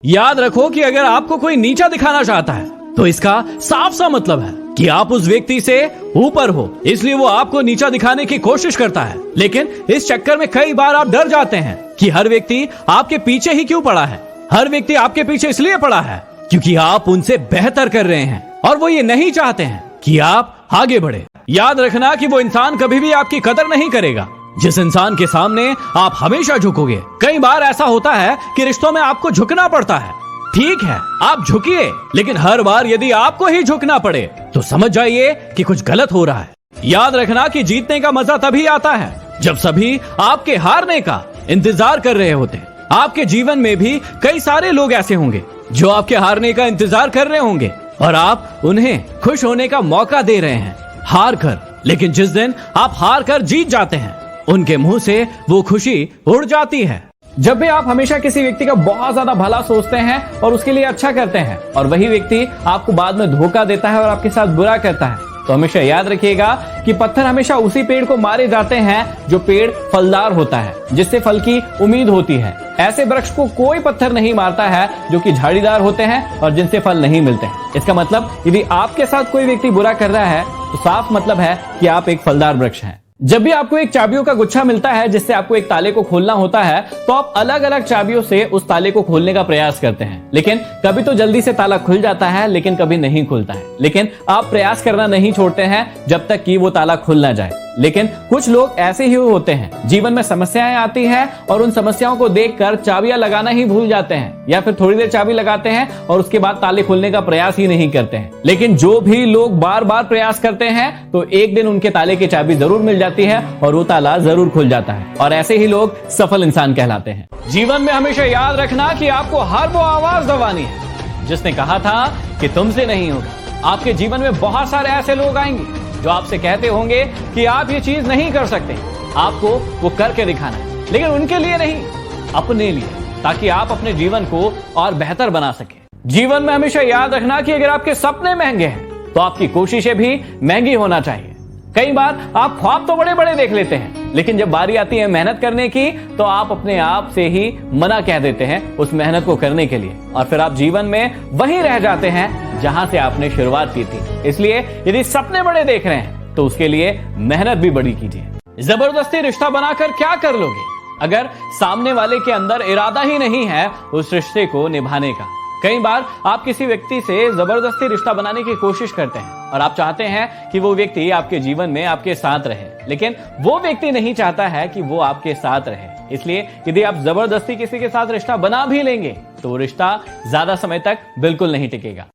याद रखो कि अगर आपको कोई नीचा दिखाना चाहता है तो इसका साफ सा मतलब है कि आप उस व्यक्ति से ऊपर हो, इसलिए वो आपको नीचा दिखाने की कोशिश करता है। लेकिन इस चक्कर में कई बार आप डर जाते हैं कि हर व्यक्ति आपके पीछे ही क्यों पड़ा है। हर व्यक्ति आपके पीछे इसलिए पड़ा है क्योंकि आप उनसे बेहतर कर रहे हैं और वो ये नहीं चाहते हैं कि आप आगे बढ़े। याद रखना कि वो इंसान कभी भी आपकी कदर नहीं करेगा जिस इंसान के सामने आप हमेशा झुकोगे। कई बार ऐसा होता है कि रिश्तों में आपको झुकना पड़ता है, ठीक है आप झुकिए, लेकिन हर बार यदि आपको ही झुकना पड़े तो समझ जाइए कि कुछ गलत हो रहा है। याद रखना कि जीतने का मजा तभी आता है जब सभी आपके हारने का इंतजार कर रहे होते हैं। आपके जीवन में भी कई सारे लोग ऐसे होंगे जो आपके हारने का इंतजार कर रहे होंगे और आप उन्हें खुश होने का मौका दे रहे हैं हार कर। लेकिन जिस दिन आप हार कर जीत जाते हैं उनके मुंह से वो खुशी उड़ जाती है। जब भी आप हमेशा किसी व्यक्ति का बहुत ज्यादा भला सोचते हैं और उसके लिए अच्छा करते हैं और वही व्यक्ति आपको बाद में धोखा देता है और आपके साथ बुरा करता है, तो हमेशा याद रखिएगा कि पत्थर हमेशा उसी पेड़ को मारे जाते हैं जो पेड़ फलदार होता है, जिससे फल की उम्मीद होती है। ऐसे वृक्ष को कोई पत्थर नहीं मारता है जो कि झाड़ीदार होते हैं और जिनसे फल नहीं मिलते हैं। इसका मतलब यदि आपके साथ कोई व्यक्ति बुरा कर रहा है तो साफ मतलब है कि आप एक फलदार वृक्ष हैं। जब भी आपको एक चाबियों का गुच्छा मिलता है जिससे आपको एक ताले को खोलना होता है तो आप अलग अलग चाबियों से उस ताले को खोलने का प्रयास करते हैं, लेकिन कभी तो जल्दी से ताला खुल जाता है लेकिन कभी नहीं खुलता है। लेकिन आप प्रयास करना नहीं छोड़ते हैं जब तक कि वो ताला खुल ना जाए। लेकिन कुछ लोग ऐसे ही होते हैं, जीवन में समस्याएं आती हैं और उन समस्याओं को देखकर चाबियां लगाना ही भूल जाते हैं या फिर थोड़ी देर चाबी लगाते हैं और उसके बाद ताले खोलने का प्रयास ही नहीं करते हैं। लेकिन जो भी लोग बार बार प्रयास करते हैं तो एक दिन उनके ताले की चाबी जरूर मिल जाती है और वो ताला जरूर खुल जाता है और ऐसे ही लोग सफल इंसान कहलाते हैं। जीवन में हमेशा याद रखना कि आपको हर वो आवाज दबानी है जिसने कहा था कि तुमसे नहीं होगा। आपके जीवन में बहुत सारे ऐसे लोग आएंगे जो आपसे कहते होंगे कि आप ये चीज नहीं कर सकते, आपको वो करके दिखाना है, लेकिन उनके लिए नहीं, अपने लिए, ताकि आप अपने जीवन को और बेहतर बना सके। जीवन में हमेशा याद रखना कि अगर आपके सपने महंगे हैं तो आपकी कोशिशें भी महंगी होना चाहिए। कई बार आप ख्वाब तो बड़े बड़े देख लेते हैं, लेकिन जब बारी आती है मेहनत करने की तो आप अपने आप से ही मना कह देते हैं उस मेहनत को करने के लिए और फिर आप जीवन में वहीं रह जाते हैं जहां से आपने शुरुआत की थी। इसलिए यदि सपने बड़े देख रहे हैं तो उसके लिए मेहनत भी बड़ी कीजिए। जबरदस्ती रिश्ता बनाकर क्या कर लोगे अगर सामने वाले के अंदर इरादा ही नहीं है उस रिश्ते को निभाने का। कई बार आप किसी व्यक्ति से जबरदस्ती रिश्ता बनाने की कोशिश करते हैं और आप चाहते हैं कि वो व्यक्ति आपके जीवन में आपके साथ रहे, लेकिन वो व्यक्ति नहीं चाहता है कि वो आपके साथ रहे। इसलिए यदि आप जबरदस्ती किसी के साथ रिश्ता बना भी लेंगे तो वो रिश्ता ज्यादा समय तक बिल्कुल नहीं टिकेगा।